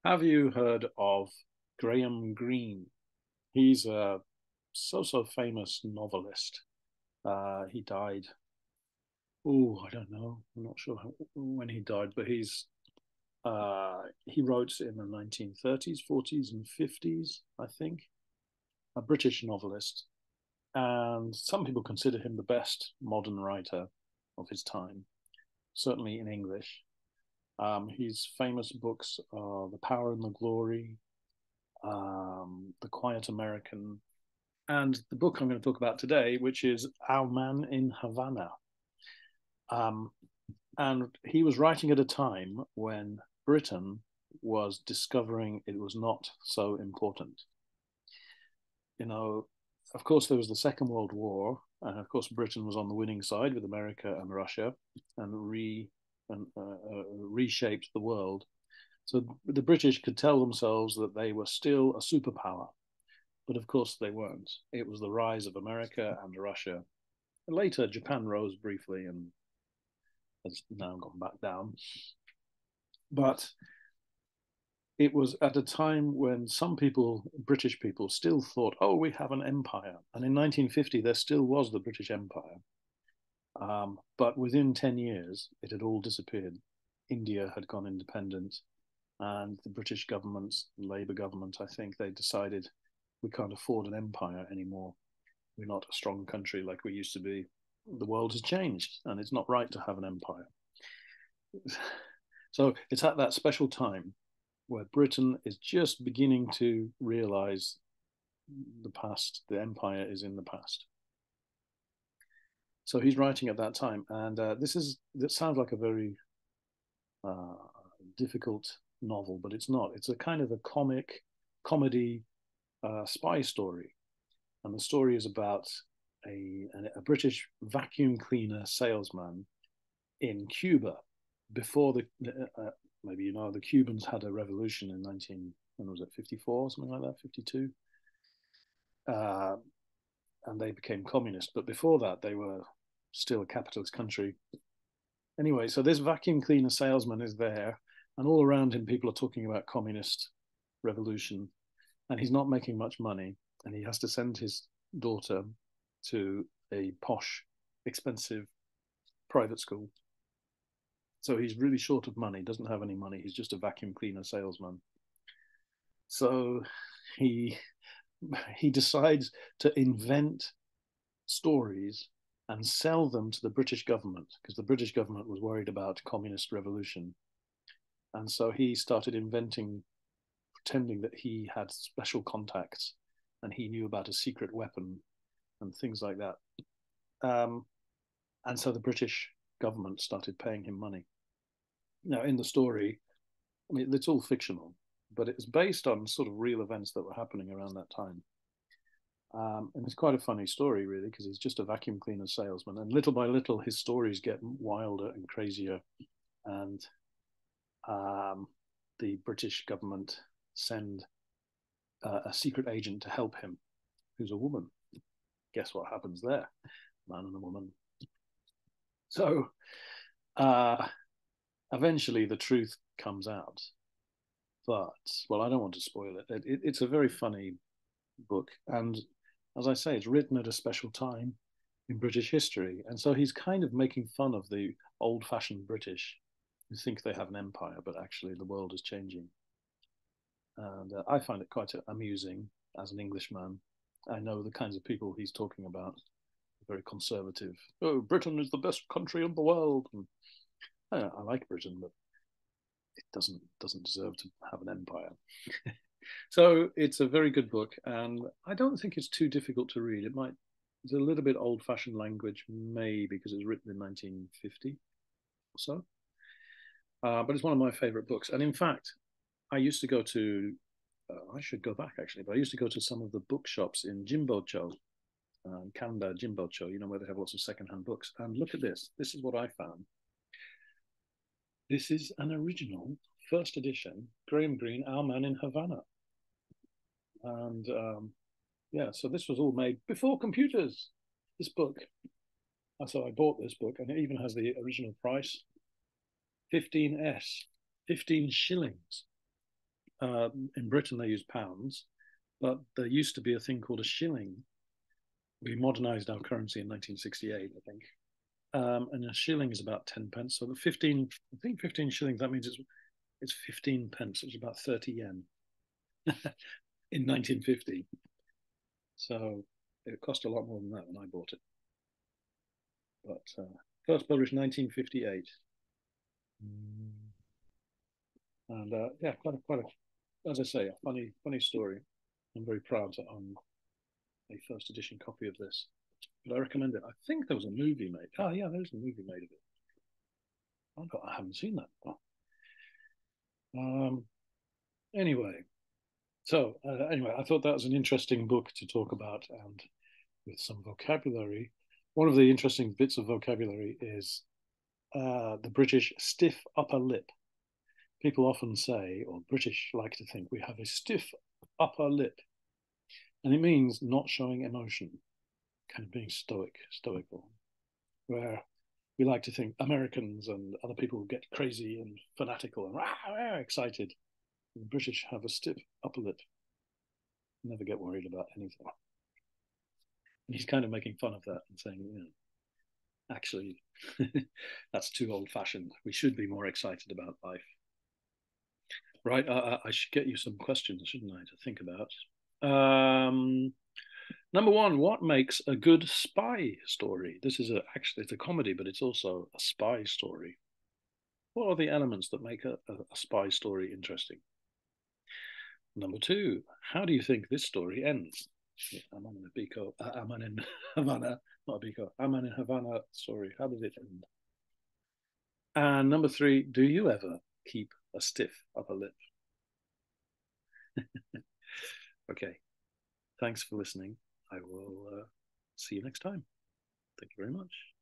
Have you heard of Graham Greene? He's a so famous novelist. He died. Oh, I don't know. I'm not sure when he died, but he wrote in the 1930s, 40s, and 50s, I think. A British novelist, and some people consider him the best modern writer of his time, certainly in English. His famous books are The Power and the Glory, The Quiet American, and the book I'm going to talk about today, which is Our Man in Havana. Um, and he was writing at a time when Britain was discovering it was not so important. You know, of course, there was the Second World War, and of course, Britain was on the winning side with America and Russia, and reshaped the world. So the British could tell themselves that they were still a superpower, but of course they weren't. It was the rise of America and Russia. Later, Japan rose briefly and has now gone back down. But it was at a time when some people, British people, still thought, oh, we have an empire. And in 1950, there still was the British Empire. But within 10 years, it had all disappeared. India had gone independent, and the British government, Labour government, I think, they decided we can't afford an empire anymore. We're not a strong country like we used to be. The world has changed, and it's not right to have an empire. So it's at that special time where Britain is just beginning to realize the past, the empire is in the past. So he's writing at that time, and this sounds like a very uh, difficult novel, but it's not. It's a kind of a comedy spy story, and the story is about a British vacuum cleaner salesman in Cuba before maybe you know the Cubans had a revolution in 19 when was it 54 something like that 52 uh, and they became communist, but before that they were still a capitalist country. Anyway, so this vacuum cleaner salesman is there, and all around him people are talking about communist revolution, and he's not making much money, and he has to send his daughter to a posh, expensive private school. So he's really short of money, doesn't have any money. He's just a vacuum cleaner salesman. So he he decides to invent stories and sell them to the British government because the British government was worried about communist revolution. And so he started inventing, pretending that he had special contacts and he knew about a secret weapon and things like that. Um, and so the British government started paying him money. Now, in the story, I mean, it's all fictional, but it's based on sort of real events that were happening around that time. And it's quite a funny story, really, because he's just a vacuum cleaner salesman. And little by little, his stories get wilder and crazier. And um, the British government send a secret agent to help him, who's a woman. Guess what happens there? Man and a woman. So uh, eventually the truth comes out. But, well, I don't want to spoil it's a very funny book. And as I say, it's written at a special time in British history. And so he's kind of making fun of the old fashioned British who think they have an empire, but actually the world is changing. And I find it quite amusing as an Englishman. I know the kinds of people he's talking about, very conservative. Oh, Britain is the best country in the world. And I like Britain, but it doesn't deserve to have an empire. So it's a very good book, and I don't think it's too difficult to read. It's a little bit old-fashioned language, maybe because it was written in 1950 or so. But it's one of my favorite books. And in fact, I used to go to, I should go back actually, but I used to go to some of the bookshops in Jimbocho, Kanda Jimbocho, you know, where they have lots of secondhand books. And look at this. This is what I found. This is an original first edition Graham Greene, Our Man in Havana. And yeah, so this was all made before computers. This book. So I bought this book, and it even has the original price, 15s, 15 shillings. In Britain, they use pounds, but there used to be a thing called a shilling. We modernized our currency in 1968, I think. And a shilling is about 10 pence. So the 15, I think 15 shillings, that means it's 15 pence. It's about 30 yen in 1950. So it cost a lot more than that when I bought it. But first published 1958. And yeah, as I say, a funny story. I'm very proud to own a first edition copy of this. But I recommend it. I think there was a movie made. Oh yeah, there's a movie made of it. Oh, no, I haven't seen that. Um, anyway, so anyway, I thought that was an interesting book to talk about, and with some vocabulary. One of the interesting bits of vocabulary is the British stiff upper lip. People often say, or British like to think, we have a stiff upper lip, and it means not showing emotion, kind of being stoical. Where we like to think Americans and other people get crazy and fanatical and excited. The British have a stiff upper lip, never get worried about anything. And he's kind of making fun of that and saying, actually, that's too old fashioned. We should be more excited about life. Right. I should get you some questions, shouldn't I, to think about? Number one, what makes a good spy story? This is actually it's a comedy, but it's also a spy story. What are the elements that make a spy story interesting? Number two, how do you think this story ends? I'm on a Biko. I'm in Havana, not a Biko. I'm in Havana story. How did it end? And number three, do you ever keep a stiff upper lip? Okay. Thanks for listening. I will see you next time. Thank you very much.